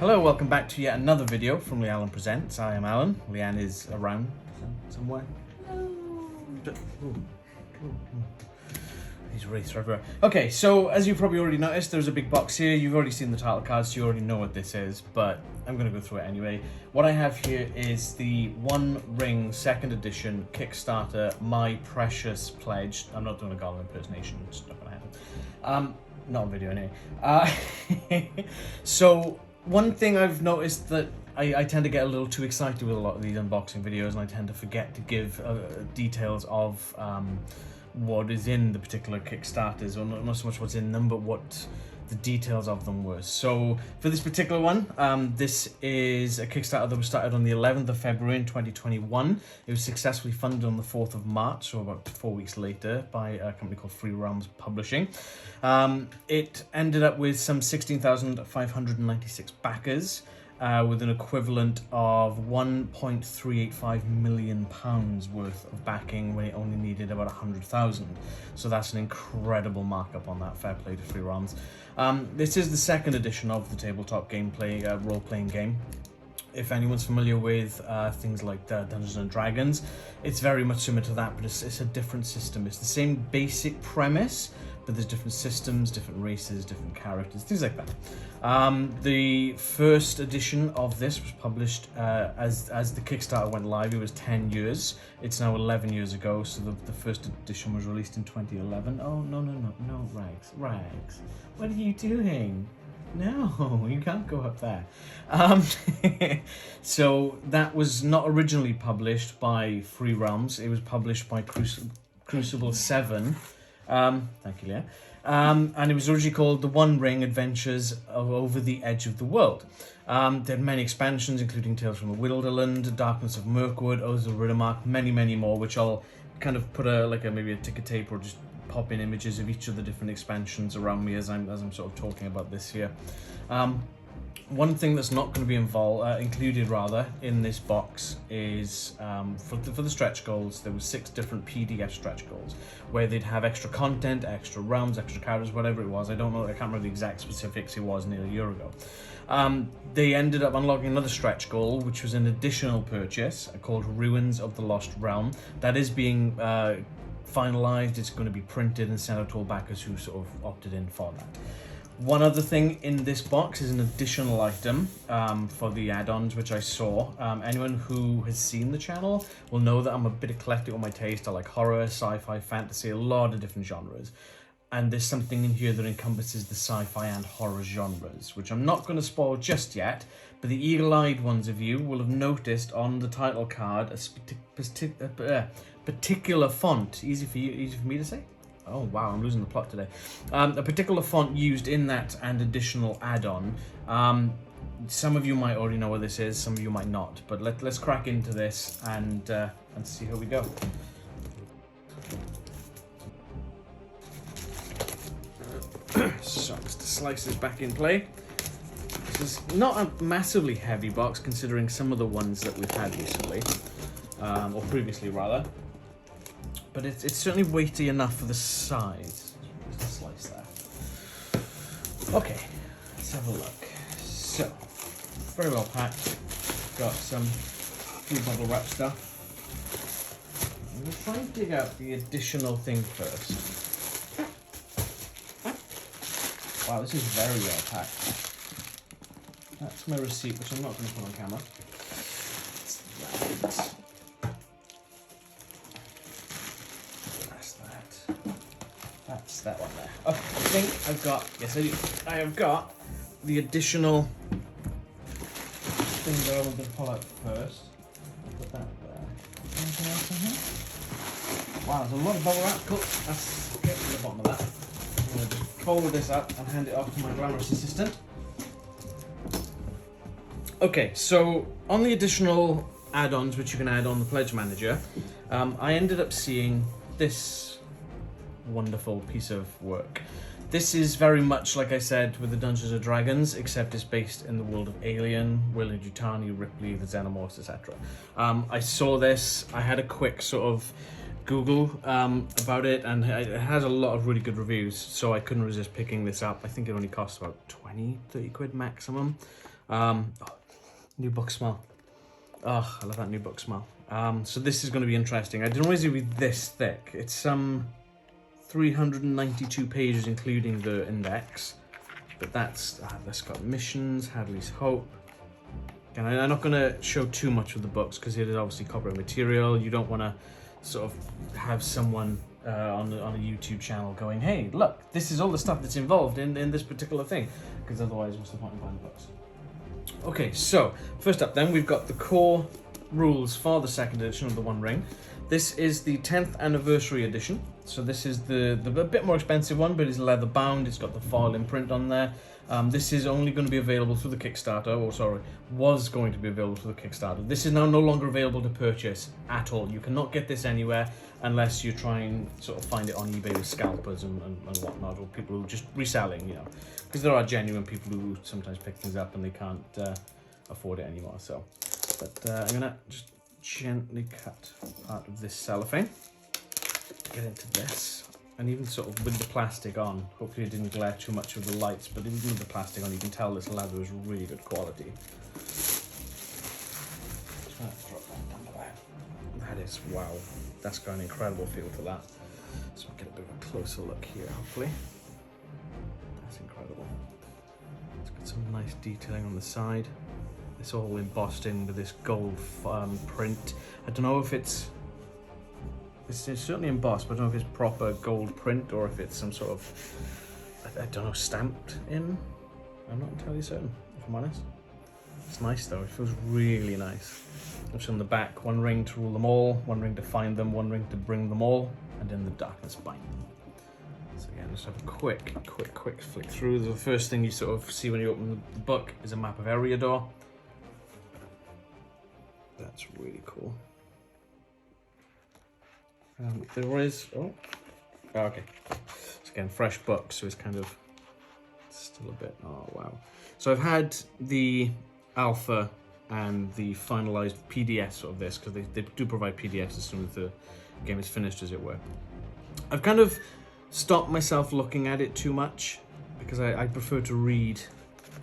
Hello, welcome back to yet another video from Alan Presents. I am Alan. Leanne is around somewhere. He's wreaths everywhere. Okay, so as you probably already noticed, there's a big box here. You've already seen the title cards, so you already know what this is, but I'm going to go through it anyway. What I have here is the One Ring 2nd edition Kickstarter My Precious Pledge. I'm not doing a Gollum impersonation, it's not going to happen. Not on video anyway. So one thing I've noticed that I tend to get a little too excited with a lot of these unboxing videos, and I tend to forget to give details of what is in the particular Kickstarters, or not so much what's in them, but what the details of them were. So for this particular one, this is a Kickstarter that was started on the 11th of February in 2021. It was successfully funded on the 4th of March, so about 4 weeks later, by a company called Free Realms Publishing. It ended up with some 16,596 backers, with an equivalent of £1.385 million worth of backing when it only needed about 100,000. So that's an incredible markup on that. Fair play to Free Realms. This is the 2nd edition of the tabletop gameplay role-playing game. If anyone's familiar with things like Dungeons and Dragons, it's very much similar to that, but it's a different system. It's the same basic premise, but there's different systems, different races, different characters, things like that. The first edition of this was published as the Kickstarter went live. It was 10 years. It's now 11 years ago, so the first edition was released in 2011. Oh, no, Rags. What are you doing? No, you can't go up there. So that was not originally published by Free Realms. It was published by Crucible 7. Thank you, Leah. And it was originally called The One Ring Adventures of Over the Edge of the World. They had many expansions, including Tales from the Wilderland, Darkness of Mirkwood, Oaths of Riddermark, many more, which I'll kind of put maybe a ticker tape or just pop in images of each of the different expansions around me as I'm sort of talking about this here. One thing that's not going to be included in this box is for the stretch goals. There were 6 different PDF stretch goals where they'd have extra content, extra realms, extra characters, whatever it was. I don't know. I can't remember the exact specifics. It was nearly a year ago. They ended up unlocking another stretch goal, which was an additional purchase called Ruins of the Lost Realm. That is being finalized. It's going to be printed and sent out to all backers who sort of opted in for that. One other thing in this box is an additional item for the add-ons, which I saw. Anyone who has seen the channel will know that I'm a bit eclectic on my taste. I like horror, sci-fi, fantasy, a lot of different genres. And there's something in here that encompasses the sci-fi and horror genres, which I'm not going to spoil just yet, but the eagle-eyed ones of you will have noticed on the title card a particular font. Easy for me to say? Oh wow, I'm losing the plot today. A particular font used in that and additional add-on. Some of you might already know what this is, some of you might not. But let's crack into this and see how we go. So let's slice this back in play. This is not a massively heavy box considering some of the ones that we've had recently, or previously rather. But it's certainly weighty enough for the size. Let's slice that. Okay, let's have a look. So, very well packed. Got some few bubble wrap stuff. I'm going to try and dig out the additional thing first. Wow, this is very well packed. That's my receipt, which I'm not going to put on camera. That's that one there. Oh, I think I've got, yes I do, I have got the additional thing that I wanted to pull out first. Put that there. Anything else in here? Wow, there's a lot of bubble wrap. Cool, let's get to the bottom of that. I'm going to just fold this up and hand it off to my glamorous assistant. Okay, so on the additional add-ons which you can add on the Pledge Manager, I ended up seeing this wonderful piece of work. This is very much, like I said, with the Dungeons and Dragons, except it's based in the world of Alien, Weyland-Yutani, Ripley, the Xenomorphs, etc. I saw this, I had a quick sort of Google about it, and it has a lot of really good reviews, so I couldn't resist picking this up. I think it only costs about 20-30 quid maximum. New book smell. Oh, I love that new book smell. So this is going to be interesting. I didn't realize it would be this thick. It's 392 pages, including the index. But that's got missions, Hadley's Hope. And I'm not going to show too much of the books because it is obviously copyright material. You don't want to sort of have someone on a YouTube channel going, hey, look, this is all the stuff that's involved in this particular thing. Because otherwise, what's the point in buying the books? Okay, so first up then, we've got the core rules for the second edition of the One Ring. This is the 10th anniversary edition. So this is the bit more expensive one, but it's leather bound. It's got the foil imprint on there. This is only going to be available through the Kickstarter, or sorry, was going to be available through the Kickstarter. This is now no longer available to purchase at all. You cannot get this anywhere unless you try and sort of find it on eBay with scalpers and whatnot, or people who are just reselling, you know. Because there are genuine people who sometimes pick things up and they can't afford it anymore. So, but I'm gonna just gently cut part of this cellophane, get into this. And even sort of with the plastic on, hopefully it didn't glare too much of the lights, but even with the plastic on, you can tell this leather is really good quality. Just gonna drop that down there. That is, wow, that's got an incredible feel to that. So we'll get a bit of a closer look here, hopefully. That's incredible. It's got some nice detailing on the side. It's all embossed in with this gold print. I don't know if it's certainly embossed, but I don't know if it's proper gold print or if it's some sort of, I don't know, stamped in. I'm not entirely certain, if I'm honest. It's nice though, it feels really nice. Also on the back, one ring to rule them all, one ring to find them, one ring to bring them all, and in the darkness bind them. So again, just have a quick flick through. The first thing you sort of see when you open the book is a map of Eriador. That's really cool. There is, okay. So again, fresh book, so it's kind of still a bit, oh wow. So I've had the alpha and the finalized PDFs of this, because they do provide PDFs as soon as the game is finished, as it were. I've kind of stopped myself looking at it too much, because I prefer to read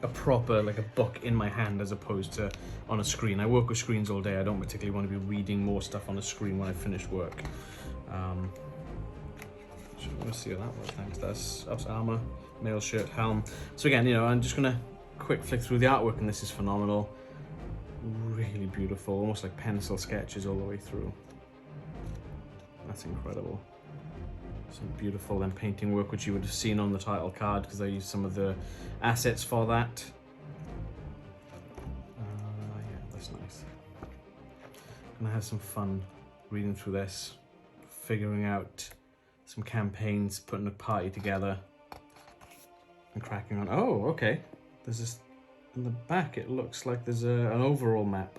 a proper, like a book in my hand as opposed to on a screen. I work with screens all day. I don't particularly want to be reading more stuff on a screen when I finish work. So let me see how that works. Thanks. That's armor, mail shirt, helm. So again, you know, I'm just gonna quick flick through the artwork, and this is phenomenal. Really beautiful, almost like pencil sketches all the way through. That's incredible. Some beautiful then painting work, which you would have seen on the title card, because I used some of the assets for that. Yeah, that's nice. Gonna have some fun reading through this, figuring out some campaigns, putting a party together, and cracking on. Oh, okay. There's this in the back. It looks like there's an overall map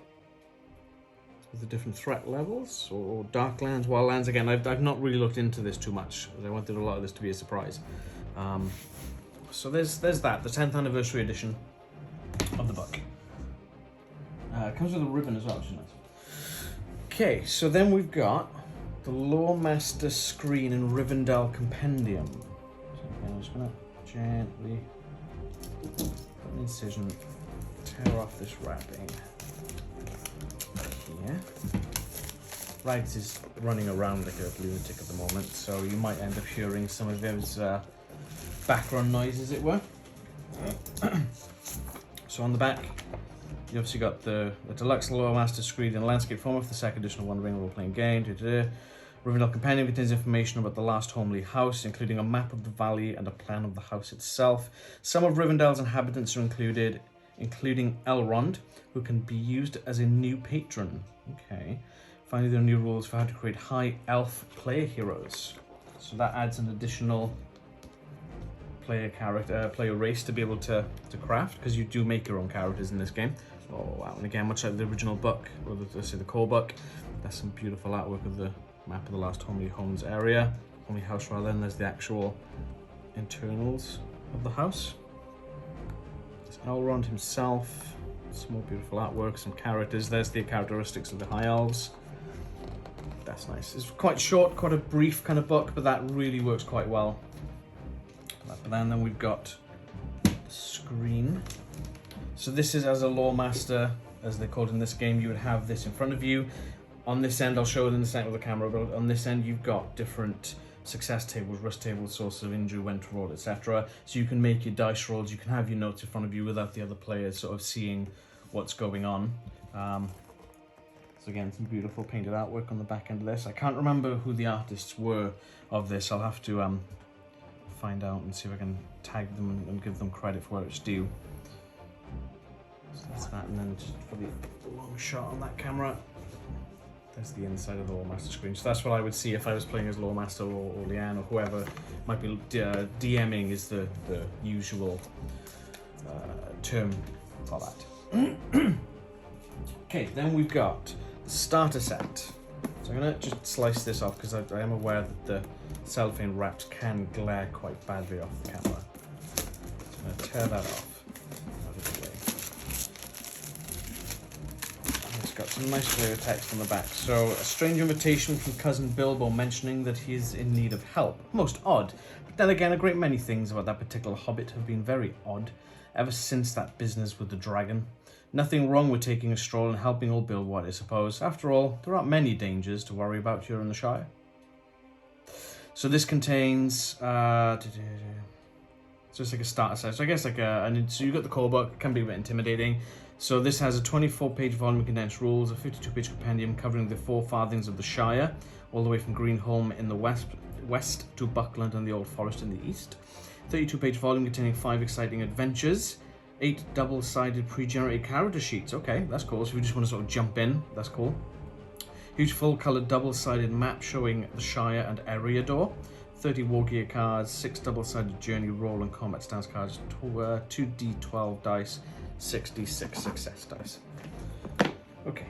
with the different threat levels, or Darklands, Wildlands. Again, I've not really looked into this too much, because I wanted a lot of this to be a surprise. So there's that, the 10th anniversary edition of the book. It comes with a ribbon as well, which is nice. Okay, so then we've got the Loremaster Screen and Rivendell Compendium. So again, I'm just gonna gently put an incision, tear off this wrapping. Here. Rags is running around like a lunatic at the moment, so you might end up hearing some of those background noise, as it were. So on the back, you obviously got the deluxe Loremaster Screen and landscape format for the second edition of One Ring role-playing game. Rivendell Compendium contains information about the last homely house, including a map of the valley and a plan of the house itself. Some of Rivendell's inhabitants are included, including Elrond, who can be used as a new patron. Okay. Finally, there are new rules for how to create high elf player heroes. So that adds an additional player race to be able to craft, because you do make your own characters in this game. Oh wow! And again, much like the original book, or let's say the core book, there's some beautiful artwork of the map of the last homely house rather, and there's the actual internals of the house. There's Elrond himself, some more beautiful artwork, some characters. There's the characteristics of the High Elves. That's nice. It's quite short, quite a brief kind of book, but that really works quite well. But then we've got the screen. So this is as a lore master, as they're called in this game, you would have this in front of you. On this end, I'll show it in a second with the camera, but on this end you've got different success tables, rust tables, source of injury, when to roll, etc. So you can make your dice rolls, you can have your notes in front of you without the other players sort of seeing what's going on. So again, some beautiful painted artwork on the back end of this. I can't remember who the artists were of this. I'll have to find out and see if I can tag them and give them credit for where it's due. So that's that, and then just for the long shot on that camera, there's the inside of the Lore Master screen. So that's what I would see if I was playing as Lore Master or Leanne or whoever might be DMing is the usual term for that. Okay, then we've got the starter set. So I'm going to just slice this off because I am aware that the cellophane wraps can glare quite badly off the camera. So I'm going to tear that off. It's got some nice clear text on the back. So, a strange invitation from Cousin Bilbo mentioning that he is in need of help. Most odd. But then again, a great many things about that particular hobbit have been very odd, ever since that business with the dragon. Nothing wrong with taking a stroll and helping old Bilbo, I suppose. After all, there aren't many dangers to worry about here in the Shire. So this contains... so it's like a starter set. So I guess like so you've got the core book, it can be a bit intimidating. So this has a 24-page volume of condensed rules, a 52-page compendium covering the 4 farthings of the Shire, all the way from Greenholm in the west to Buckland and the Old Forest in the east. 32-page volume containing 5 exciting adventures, 8 double-sided pre-generated character sheets. Okay, that's cool. So if you just want to sort of jump in, that's cool. Huge full-coloured double-sided map showing the Shire and Eriador. 30 war gear cards, 6 double-sided journey roll and combat stance cards, 2 d12 dice, 6d6 success dice. Okay.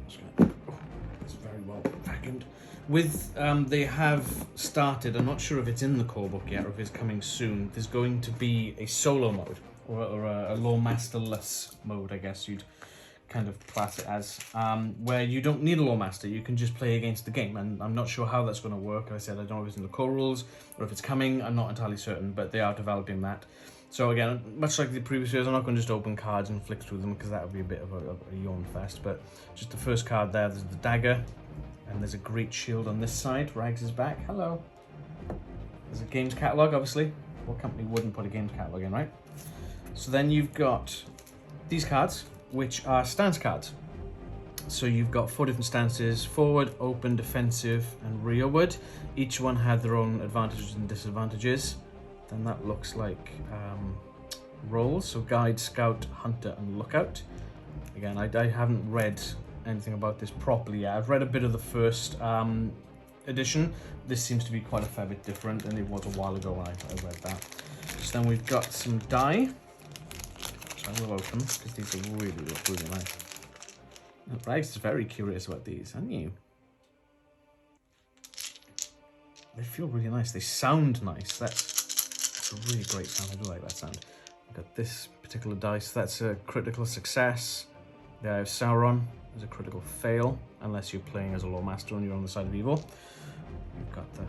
It's very well vacuumed. With they have started, I'm not sure if it's in the core book yet or if it's coming soon, there's going to be a solo mode or a lore masterless mode, I guess you'd kind of class it as, where you don't need a lore master, you can just play against the game, and I'm not sure how that's going to work. Like I said, I don't know if it's in the core rules or if it's coming, I'm not entirely certain, but they are developing that. So again, much like the previous videos, I'm not going to just open cards and flick through them because that would be a bit of a yawn fest, but just the first card there's the dagger, and there's a great shield on this side. Rags is back, hello. There's a games catalogue, obviously. What company wouldn't put a games catalogue in, right? So then you've got these cards, which are stance cards. So you've got 4 different stances: forward, open, defensive, and rearward. Each one had their own advantages and disadvantages. Then that looks like roles, so guide, scout, hunter, and lookout. Again, I haven't read anything about this properly yet. I've read a bit of the first edition. This seems to be quite a fair bit different than it was a while ago when I read that. So then we've got some die, which I will open because these are really nice. Rags is very curious about these, aren't you? They feel really nice. They sound nice. That's a really great sound. I do like that sound. I've got this particular dice. That's a critical success. The Eye of Sauron is a critical fail, unless you're playing as a lore master and you're on the side of evil. You've got the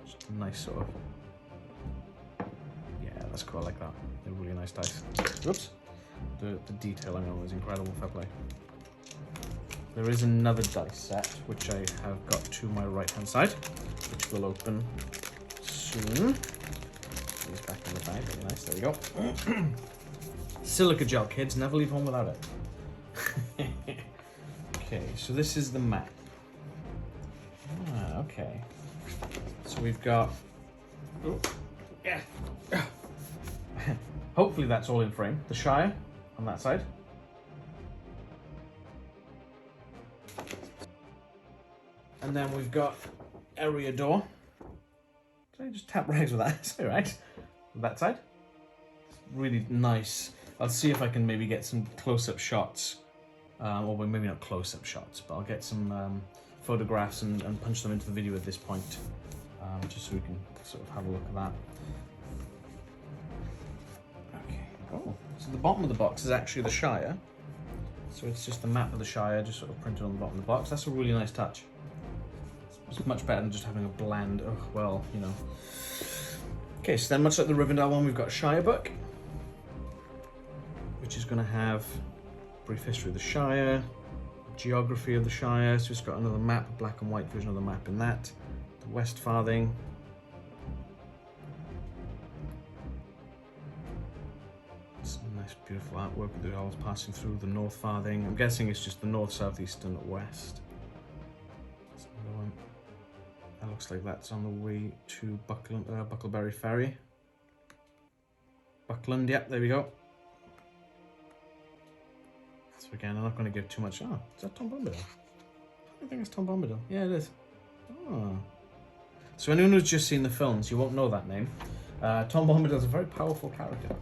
just a nice sort of... Yeah, that's cool. I like that. They're really nice dice. Whoops. The detailing on them is incredible. Fair play. There is another dice set, which I have got to my right-hand side, which will open soon. These back in the bag, very nice, there we go. Silica gel, kids, never leave home without it. Okay, so this is the map. Ah, okay. So we've got... Oh, yeah. Hopefully that's all in frame. The Shire on that side. And then we've got Eriador. Did I just tap Rags with that? Is that right? That side. It's really nice. I'll see if I can maybe get some close-up shots. Or maybe not close-up shots, but I'll get some photographs and punch them into the video at this point. Just so we can sort of have a look at that. Okay. Oh, so the bottom of the box is actually the Shire. So it's just the map of the Shire, just sort of printed on the bottom of the box. That's a really nice touch. It's much better than just having a bland, oh, well, you know. Okay, so then much like the Rivendell one, we've got a Shire book. which is going to have brief history of the Shire, geography of the Shire. So it's got another map, a black and white version of the map in that. The West Farthing. Some nice, beautiful artwork with the owls passing through the North Farthing. I'm guessing it's just the north, south, east, and west. That's another one. That looks like that's on the way to Bucklebury Ferry. Buckland, yeah, there we go. So again, I'm not going to give too much. Oh, is that Tom Bombadil? I think it's Tom Bombadil. Yeah, it is. Oh. So anyone who's just seen the films, you won't know that name. Tom Bombadil is a very powerful character.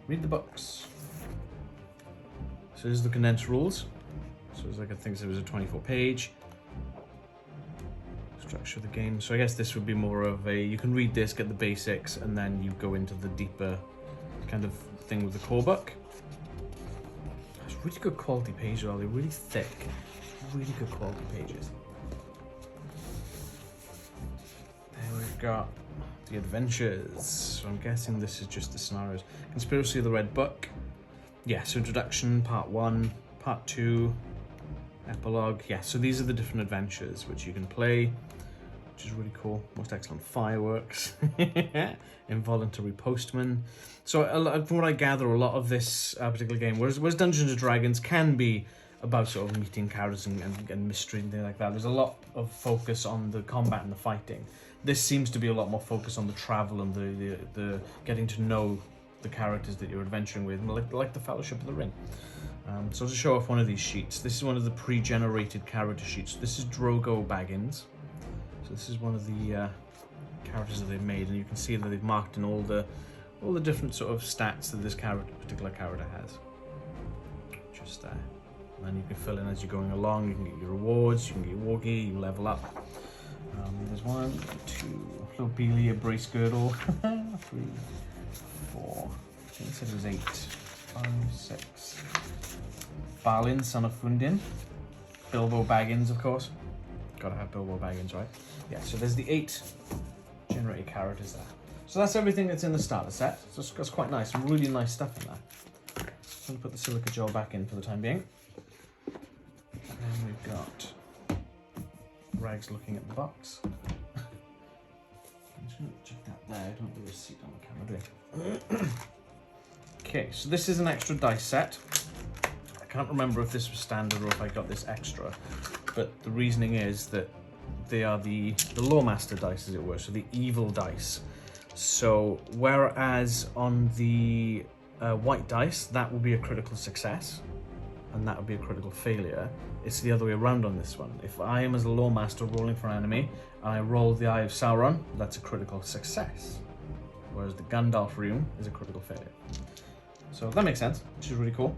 Read the books. So this is the condensed rules. So it's like, I think it was a 24-page. Structure of the game. So I guess this would be more of a, you can read this, get the basics, and then you go into the deeper kind of thing with the core book. It's really good quality pages, they're really thick, really good quality pages. Then we've got the adventures. So I'm guessing this is just the scenarios. Conspiracy of the Red Book. Yeah, so introduction, part 1, part 2, epilogue. Yeah, so these are the different adventures which you can play, which is really cool. Most excellent fireworks. Involuntary postman. So from what I gather, a lot of this particular game, whereas Dungeons and Dragons can be about sort of meeting characters and mystery and things like that, there's a lot of focus on the combat and the fighting. This seems to be a lot more focused on the travel and the getting to know the characters that you're adventuring with, like the Fellowship of the Ring. So to show off one of these sheets, this is one of the pre-generated character sheets. This is Drogo Baggins. So this is one of the characters that they've made, and you can see that they've marked in all the different sort of stats that this particular character has. Just there. And then you can fill in as you're going along. You can get your rewards, you can get your war gear, you level up. There's 1, 2, Lobelia brace girdle, 3, 4, I think it said it was 8, 5, 6. Balin, son of Fundin. Bilbo Baggins, of course. Gotta have Bilbo Baggins, right? Yeah, so there's the 8 generated characters there. So that's everything that's in the starter set. So it's quite nice, some really nice stuff in there. So I'm gonna put the silica gel back in for the time being. And then we've got Rags looking at the box. I'm just gonna check that there. I don't have the receipt on the camera, do I? Okay, so this is an extra dice set. I can't remember if this was standard or if I got this extra, but the reasoning is that they are the Lawmaster dice, as it were, so the evil dice. So whereas on the white dice, that will be a critical success, and that would be a critical failure, it's the other way around on this one. If I am, as a Lawmaster, rolling for an enemy, and I roll the Eye of Sauron, that's a critical success. Whereas the Gandalf rune is a critical failure. So that makes sense, which is really cool.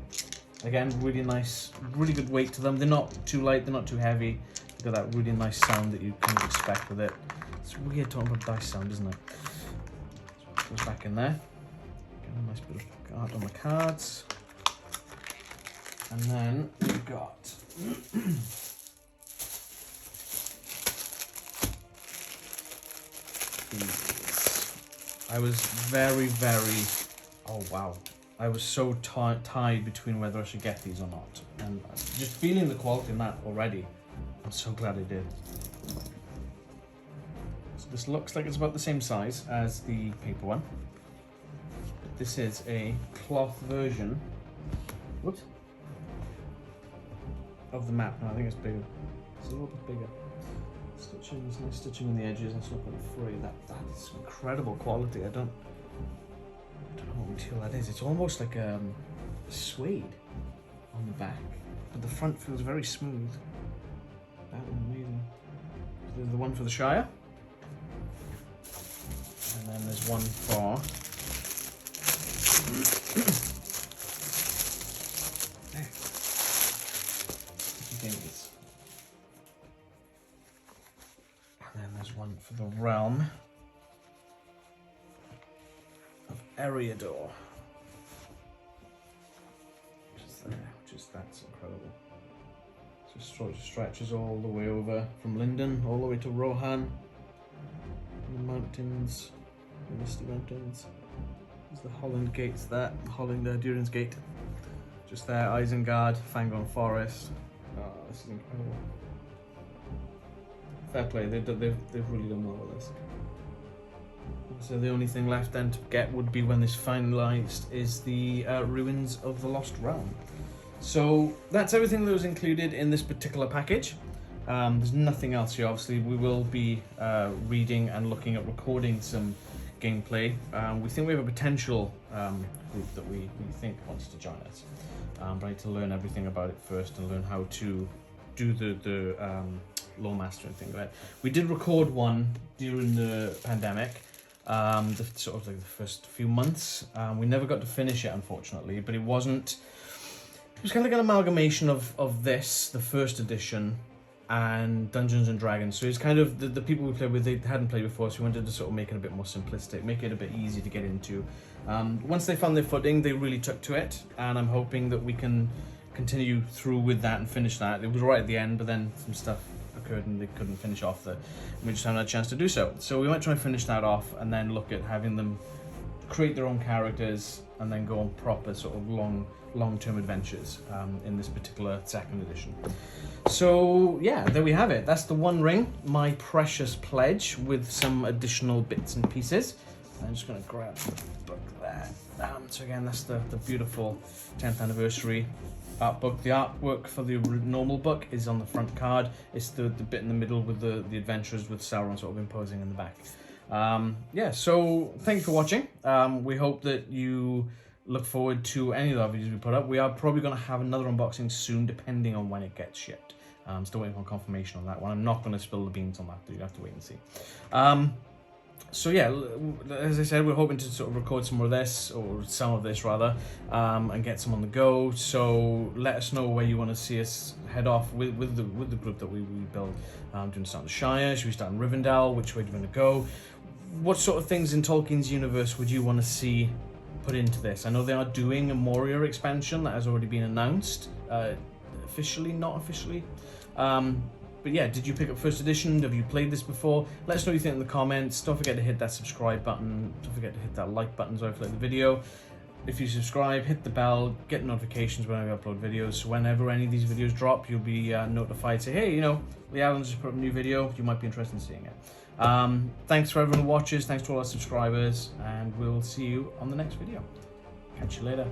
Again, really nice, really good weight to them. They're not too light, they're not too heavy. They've got that really nice sound that you kind of expect with it. It's weird talking about dice sound, isn't it? So it goes back in there. Get a nice bit of art on the cards. And then we've got these. I was very, oh wow. I was so tied between whether I should get these or not. And just feeling the quality in that already, I'm so glad I did. So this looks like it's about the same size as the paper one. But this is a cloth version. Whoops. Of the map. No, I think it's bigger. It's a little bit bigger. Stitching, there's nice stitching on the edges. It's not going to fray. That is incredible quality. I don't know what material that is. It's almost like suede on the back, but the front feels very smooth. That was amazing. So there's the one for the Shire, and then there's one for and then there's one for the realm of Eriador. That's incredible. So it stretches all the way over from Linden, all the way to Rohan. The mountains, the Misty Mountains. There's the Holland Gates there, Holland Durin's Gate. just there, Isengard, Fangorn Forest. Oh, this is incredible. Fair play, they've really done well with this. So the only thing left then to get would be when this finalised is the Ruins of the Lost Realm. So that's everything that was included in this particular package. There's nothing else here. Obviously, we will be reading and looking at recording some gameplay. We think we have a potential group that we think wants to join us. But I need to learn everything about it first and learn how to do the lore mastering thing. Right? We did record one during the pandemic, the sort of like the first few months. We never got to finish it, unfortunately, but it was kind of like an amalgamation of this, the first edition, and Dungeons and Dragons. So it's kind of the people we played with, they hadn't played before, so we wanted to sort of make it a bit more simplistic, make it a bit easy to get into. Once they found their footing, they really took to it, and I'm hoping that we can continue through with that and finish that. It was right at the end, but then some stuff occurred and they couldn't finish off we just haven't had a chance to do so. So we might try and finish that off and then look at having them create their own characters and then go on proper sort of long-term adventures in this particular second edition. So yeah, there we have it. That's the One Ring, my precious pledge, with some additional bits and pieces. I'm just going to grab the book there. So again, that's the beautiful 10th anniversary art book. The artwork for the normal book is on the front card. It's the bit in the middle with the adventures with Sauron sort of imposing in the back. Yeah, so thank you for watching. We hope that you look forward to any of the videos we put up. We are probably going to have another unboxing soon, depending on when it gets shipped. Still waiting for confirmation on that one. I'm not going to spill the beans on that, but you have to wait and see. So yeah, as I said, we're hoping to sort of record some more of this, or some of this rather, and get some on the go. So let us know where you want to see us head off with the group that we build. Do we start in the Shire? Should we start in Rivendell? Which way do we want to go? What sort of things in Tolkien's universe would you want to see put into this? I know they are doing a Moria expansion that has already been announced, officially, not officially. But yeah, did you pick up first edition? Have you played this before? Let us know what you think in the comments. Don't forget to hit that subscribe button. Don't forget to hit that like button so if you like the video. If you subscribe, hit the bell, get notifications when I upload videos. So whenever any of these videos drop, you'll be notified. Say, hey, you know, the Addons just put up a new video. You might be interested in seeing it. Thanks for everyone who watches. Thanks to all our subscribers. And we'll see you on the next video. Catch you later.